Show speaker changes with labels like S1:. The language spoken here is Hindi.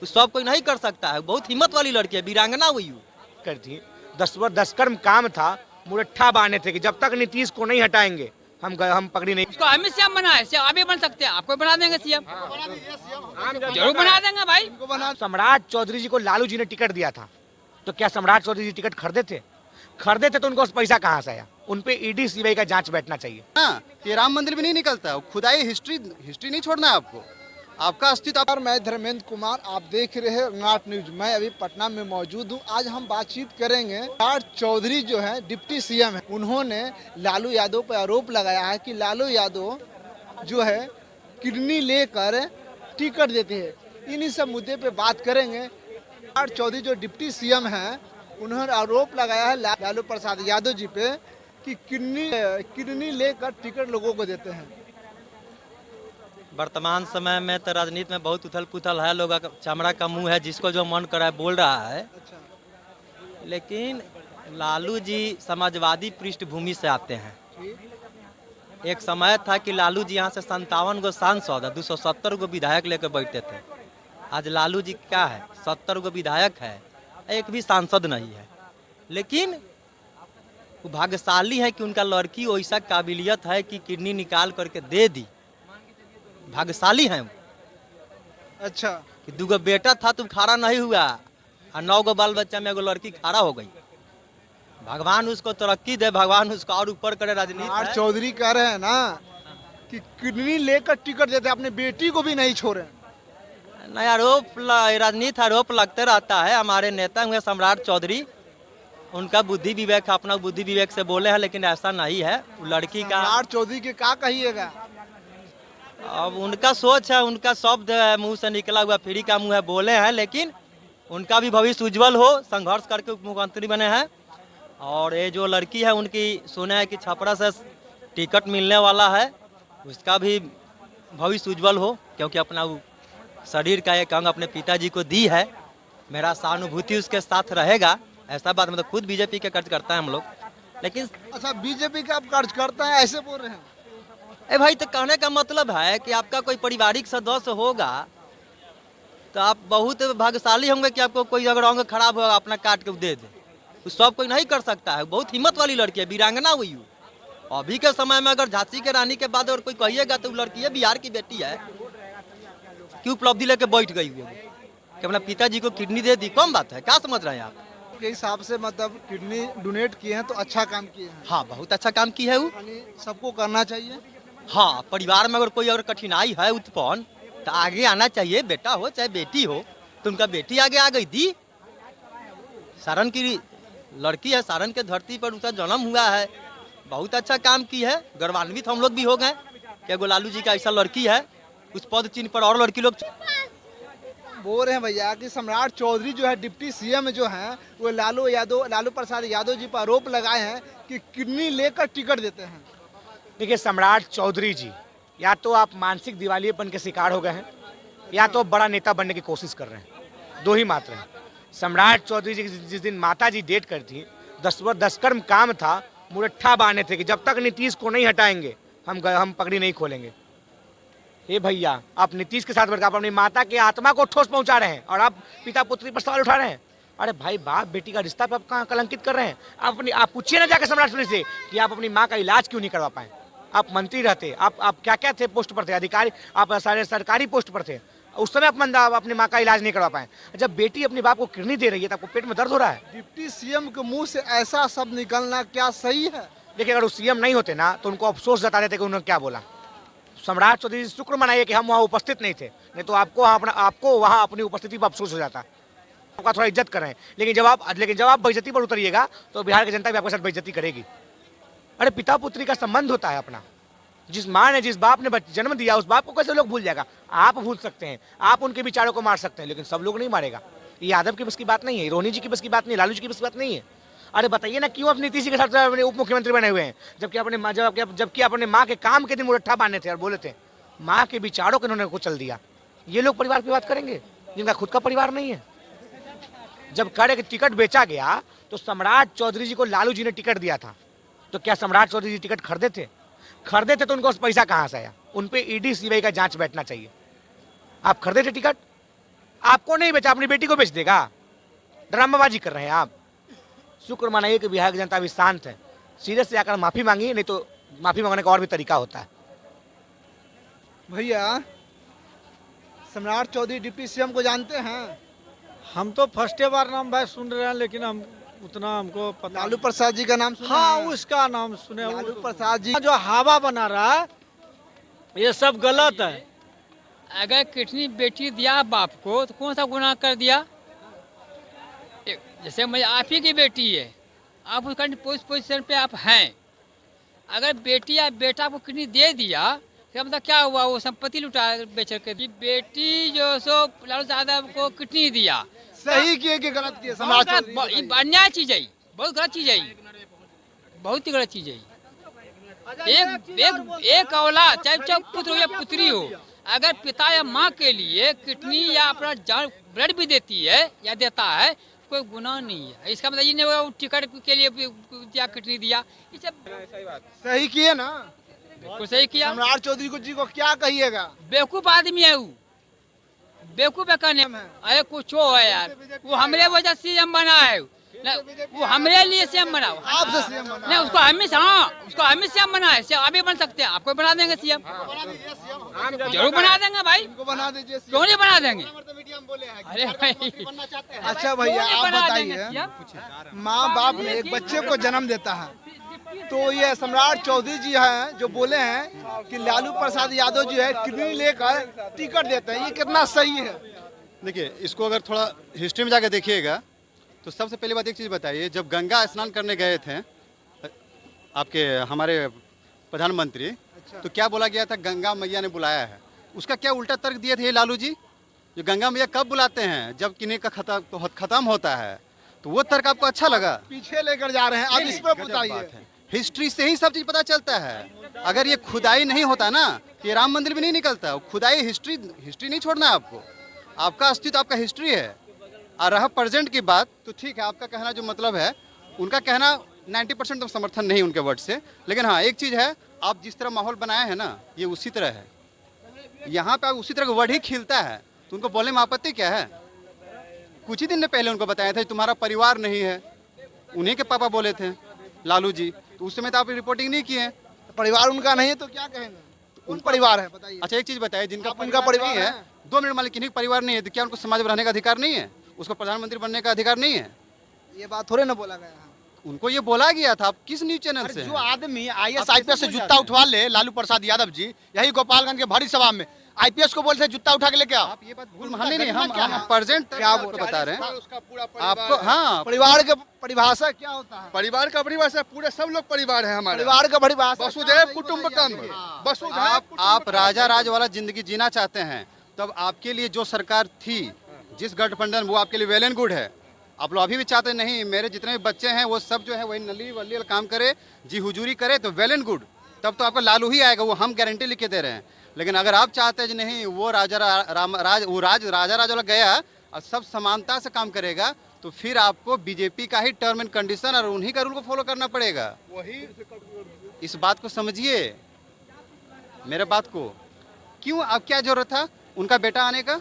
S1: सब कोई नहीं कर सकता है, बहुत हिम्मत वाली लड़की है, वीरांगना हुई
S2: करती 10 कर्म काम था, मुरट्ठा बांधे थे कि जब तक नीतीश को नहीं हटाएंगे हम पकड़ी नहीं।
S3: उसको हमें सीएम बनाए, सीएम अभी बन सकते हैं, आपको बना देंगे सीएम, जरूर बना देंगे भाई।
S2: सम्राट चौधरी जी को लालू जी ने टिकट दिया था, तो क्या सम्राट चौधरी जी टिकट खरीदे थे तो उनको पैसा कहाँ से आया? उन पे ईडी सीबीआई का जांच बैठना चाहिए।
S4: हाँ, ये राम मंदिर भी नहीं निकलता, खुदाई हिस्ट्री नहीं छोड़ना है आपको, आपका अस्तित्व।
S5: और मैं धर्मेंद्र कुमार, आप देख रहे हैं नाट न्यूज। मैं अभी पटना में मौजूद हूँ। आज हम बातचीत करेंगे। सम्राट चौधरी जो है डिप्टी सीएम है, उन्होंने लालू यादव पर आरोप लगाया है कि लालू यादव जो है किडनी लेकर टिकट देते हैं। इन्हीं सब मुद्दे पे बात करेंगे। सम्राट चौधरी जो डिप्टी सीएम है, उन्होंने आरोप लगाया है लालू प्रसाद यादव जी पे कि किडनी लेकर टिकट लोगों को देते हैं।
S1: वर्तमान समय में तो राजनीति में बहुत उथल पुथल है, लोगों का चमड़ा का मुंह है, जिसको जो मन कर रहा है बोल रहा है। लेकिन लालू जी समाजवादी पृष्ठभूमि से आते हैं। एक समय था कि लालू जी यहाँ से 57 गो सांसद 270 गो विधायक लेकर बैठते थे। आज लालू जी क्या है, 70 गो विधायक है, एक भी सांसद नहीं है। लेकिन वो भाग्यशाली है कि उनका लड़की वैसा काबिलियत है कि किडनी निकाल करके दे दी। भाग्यशाली है।
S5: अच्छा,
S1: कि 2 गो बेटा था तुम खड़ा नहीं हुआ, और 9 गो बाल बच्चा में एगो लड़की खड़ा हो गई। भगवान उसको तरक्की दे, भगवान उसको और ऊपर करे। राजनीति
S5: चौधरी कह रहे हैं ना कि किडनी लेकर टिकट देते, अपने बेटी को भी नहीं छोड़े।
S1: नहीं, राजनीति आरोप लगते रहता है। हमारे नेता हुए सम्राट चौधरी, उनका बुद्धि विवेक, अपना बुद्धि विवेक से बोले हैं, लेकिन ऐसा नहीं है। लड़की का
S5: सम्राट चौधरी के क्या कहिएगा?
S1: अब उनका सोच है, उनका शब्द है, मुंह से निकला हुआ फ्री का मुंह है, बोले हैं। लेकिन उनका भी भविष्य उज्जवल हो, संघर्ष करके उप मुख्यमंत्री बने हैं। और ये जो लड़की है उनकी सुने है कि छपरा से टिकट मिलने वाला है, उसका भी भविष्य उज्जवल हो, क्योंकि अपना शरीर का एक अंग अपने पिताजी को दी है। मेरा सहानुभूति उसके साथ रहेगा, ऐसा बात मतलब खुद बीजेपी के कर्ज करता है हम लोग। लेकिन
S5: अच्छा, बीजेपी का आप कर्ज करता है ऐसे बोल रहे हैं?
S1: भाई, तो कहने का मतलब है कि आपका कोई पारिवारिक सदस्य होगा तो आप बहुत भाग्यशाली होंगे कि आपको कोई अगर अंग खराब होगा अपना काट के दे दे। तो सब कोई नहीं कर सकता है, बहुत हिम्मत वाली लड़की है, वीरांगना हुई। अभी के समय में अगर झांसी के रानी के बाद और कोई कहिएगा तो लड़की है, बिहार की बेटी है, क्यों उपलब्धि लेके बैठ गई हुई कि अपना पिताजी को किडनी दे दी। कम बात है, क्या समझ रहे हैं आप?
S5: के हिसाब से मतलब किडनी डोनेट किए हैं तो अच्छा काम किए हैं।
S1: हाँ, बहुत अच्छा काम की है वो,
S5: सबको करना चाहिए।
S1: हाँ, परिवार में अगर कोई अगर कठिनाई है उत्पन्न तो आगे आना चाहिए। बेटा हो चाहे बेटी हो, तो उनका बेटी आगे आ गई थी। सारण की लड़की है, सारण के धरती पर उसका जन्म हुआ है, बहुत अच्छा काम की है। गौरवान्वित हम लोग भी हो गए कि एगो लालू जी का ऐसा लड़की है, उस पद चिन्ह पर और लड़की लोग
S5: बोल रहे हैं भैया कि सम्राट चौधरी जो है डिप्टी सीएम जो है, वो लालू प्रसाद यादव जी पर आरोप लगाए हैं कि किडनी लेकर टिकट देते हैं।
S2: देखिए, सम्राट चौधरी जी या तो आप मानसिक दिवालियेपन के शिकार हो गए हैं, या तो बड़ा नेता बनने की कोशिश कर रहे हैं। दो ही मात्र हैं। सम्राट चौधरी जी जिस दिन माता जी डेट कर थी, 10 कर्म काम था, मुरट्ठा बांधे थे कि जब तक नीतीश को नहीं हटाएंगे हम पगड़ी नहीं खोलेंगे। हे भैया, आप नीतीश के साथ बैठकर आप अपनी माता की आत्मा को ठोस पहुंचा रहे हैं और आप पिता पुत्री पर सवाल उठा रहे हैं। अरे भाई, बाप बेटी का रिश्ता पे आप कहाँ कलंकित कर रहे हैं? आप पूछिए ना जाकर सम्राट चौधरी से कि आप अपनी माँ का इलाज क्यों नहीं करवा पाए। आप मंत्री रहते, आप क्या क्या थे, पोस्ट पर थे, अधिकारी, आप सारे सरकारी पोस्ट पर थे, उस समय आप अपनी माँ का इलाज नहीं करवा पाए। जब बेटी अपने बाप को किडनी दे रही है तो आपको पेट में दर्द हो रहा है।
S5: डिप्टी सीएम के मुंह से ऐसा शब्द निकलना क्या सही है?
S2: देखिए, अगर वो सीएम नहीं होते ना तो उनको अफसोस जता देते कि उन्होंने क्या बोला। सम्राट चौधरी शुक्र मनाइए कि हम वहाँ उपस्थित नहीं थे, नहीं तो आपको वहाँ अपनी उपस्थिति पर अफसोस हो जाता। आपका थोड़ा इज्जत करें, लेकिन जब आप बेइज्जती पर उतरिएगा तो बिहार की जनता भी आपके साथ बेइज्जती करेगी। अरे, पिता पुत्री का संबंध होता है अपना। जिस माँ ने जिस बाप ने जन्म दिया, उस बाप को कैसे लोग भूल जाएगा? आप भूल सकते हैं, आप उनके विचारों को मार सकते हैं, लेकिन सब लोग नहीं मारेगा। ये यादव की बस की बात नहीं है, रोहिणी जी की बस की बात नहीं, लालू जी की बस की बात नहीं है। अरे बताइए ना, क्यों आप नीतीश जी के साथ उप मुख्यमंत्री बने हुए हैं, जबकि अपने माँ के काम के दिन मुरट्ठा बांधे थे और बोले थे माँ के विचारों को इन्होंने कुचल दिया। ये लोग परिवार की बात करेंगे जिनका खुद का परिवार नहीं है। जब करे कि टिकट बेचा गया तो सम्राट चौधरी जी को लालू जी ने टिकट दिया था, तो क्या सम्राट चौधरी जी टिकट खरीदे थे तो उनको पैसा कहाँ से आया? उन पे ईडी सीबीआई का जांच बैठना चाहिए। आप खरीदे थे टिकट? आपको नहीं बेचा, अपनी बेटी को बेच देगा। ड्रामाबाजी कर रहे हैं आप। शुक्र मनाइए कि बिहार की जनता अभी शांत है। सीधे से आकर माफी मांगी, नहीं तो माफी मांगने का और भी तरीका होता है।
S5: भैया सम्राट चौधरी डिप्टी सीएम को जानते हैं?
S6: हम तो फर्स्ट बार नाम भाई सुन रहे हैं, लेकिन हम उतना हमको पता
S5: लालू प्रसाद जी का नाम सुना
S6: हाँ
S5: है?
S6: उसका नाम सुने।
S5: लालू प्रसाद जी
S6: जो हवा बना रहा है ये सब गलत है।
S3: अगर कितनी बेटी दिया बाप को तो कौन सा गुनाह कर दिया? जैसे मैं आप ही की बेटी है, आप उसका पोजीशन पे आप हैं, अगर बेटी या बेटा को किडनी दे दिया तो मतलब क्या हुआ? वो संपत्ति लुटा बेच के दी। बेटी जो सो लालू यादव को किडनी दिया,
S5: सही किए कि गलत किए? सम्राट
S3: बहुत
S5: चौधरी
S3: गलत-
S5: को
S3: ये अन्याय चीज है, बहुत गलत चीज है, बहुत ही गलत चीज है। एक औलाद चाहे पुत्र हो या पुत्री हो, अगर पिता या माँ के लिए किडनी या अपना जान ब्लड भी देती है या देता है, कोई गुनाह नहीं है। इसका मतलब ये नहीं होगा वो टिकट के लिए दिया, किडनी दिया, ये सब
S5: सही किए ना?
S3: बिल्कुल सही किया।
S5: सम्राट चौधरी को जी को क्या कहिएगा?
S3: बेवकूफ आदमी है वो, बेवकूफ है कहने में। अरे कुछ हो है यार, वो हमरे वजह से सीएम बना है ना, वो हमरे लिए सीएम बना।
S5: आपसे सीएम बना?
S3: नहीं उसको हम ही उसको हम ही सीएम बना है। अभी बन सकते हैं, आपको बना देंगे सीएम, जरूर बना देंगे भाई,
S5: इनको बना दीजिए
S3: क्यों नहीं बना देंगे?
S5: अरे
S3: अरे भाई
S5: अच्छा भैया
S3: क्यों नहीं
S5: आप
S3: बना
S5: बताइए,
S3: देंगे?
S5: माँ बाप में एक बच्चे को जन्म देता है, तो ये सम्राट चौधरी जी हैं जो बोले हैं कि लालू प्रसाद यादव जो है किडनी लेकर टिकट देते हैं, ये कितना सही है?
S4: देखिए, इसको अगर थोड़ा हिस्ट्री में जाकर देखिएगा तो सबसे पहली बात एक चीज़ बताइए, जब गंगा स्नान करने गए थे आपके हमारे प्रधानमंत्री, तो क्या बोला गया था? गंगा मैया ने बुलाया है। उसका क्या उल्टा तर्क दिए थे ये लालू जी? जो गंगा मैया कब बुलाते हैं? जब किन्हीं का खत्म होता है। तो वो तर्क आपको अच्छा लगा?
S5: पीछे लेकर जा रहे हैं, अब इस पर बताइए।
S4: हिस्ट्री से ही सब चीज़ पता चलता है। अगर ये खुदाई नहीं होता ना, तो ये राम मंदिर भी नहीं निकलता। खुदाई हिस्ट्री नहीं छोड़ना है आपको। आपका अस्तित्व आपका हिस्ट्री है। और रहा प्रेजेंट की बात, तो ठीक है, आपका कहना जो मतलब है, उनका कहना 90% तो समर्थन नहीं उनके वर्ड से। लेकिन हाँ, एक चीज़ है, आप जिस तरह माहौल बनाए हैं ना, ये उसी तरह है। यहाँ पे उसी तरह का वर्ड ही खिलता है, तो उनको बोलने में आपत्ति क्या है? कुछ ही दिन पहले उनको बताया था तुम्हारा परिवार नहीं है, उन्हीं के पापा बोले थे लालू जी, तो उस समय तो आप रिपोर्टिंग नहीं किए।
S5: परिवार उनका नहीं है तो क्या कहेंगे? उन परिवार है बताइए।
S4: अच्छा एक चीज़ बताइए, जिनका
S5: आप उनका परिवार
S4: नहीं है,
S5: है?
S4: 2 मिनट मालिक किन्हीं परिवार नहीं है, तो क्या उनको समाज में रहने का अधिकार नहीं है? उसको प्रधानमंत्री बनने का अधिकार नहीं है?
S5: ये बात थोड़े ना बोला गया है।
S4: उनको ये बोला गया था। आप किस न्यूज चैनल से
S7: जो
S4: हैं?
S7: आदमी
S4: आप
S7: आईएएस
S4: किसको
S7: आईपीएस से
S4: बोल
S7: जूता
S4: जाते हैं?
S7: उठवा ले, लालू प्रसाद यादव जी यही गोपालगंज के भरी सभा में आईपीएस को बोलते हैं जूता उठा के लेके आओ।
S4: आप ये बात भूल नहीं, हम प्रेजेंट
S5: क्या
S4: आपको बता रहे हैं आपको। हाँ,
S5: परिवार के परिभाषा क्या होता है?
S8: परिवार का परिभाषा पूरे सब लोग परिवार है हमारे।
S5: परिवार का परिभाषा
S8: वसुधैव कुटुंबकम,
S4: आप राजा राज वाला जिंदगी जीना चाहते हैं, तब आपके लिए जो सरकार थी, जिस गठबंधन, वो आपके लिए वेल एंड गुड है। आप लोग अभी भी चाहते नहीं मेरे जितने भी बच्चे हैं वो सब जो है वही नली वली काम करे, जी हुजूरी करे, तो वेल एंड गुड, तब तो आपका लालू ही आएगा, वो हम गारंटी लिख के दे रहे हैं। लेकिन अगर आप चाहते हैं नहीं वो राजा राज वाला गया और सब समानता से काम करेगा, तो फिर आपको बीजेपी का ही टर्म एंड कंडीशन और उन्हीं का रूल को फॉलो करना पड़ेगा।
S8: वही
S4: इस बात को समझिए, मेरे बात को। क्यों, अब क्या जरूरत था उनका बेटा आने का?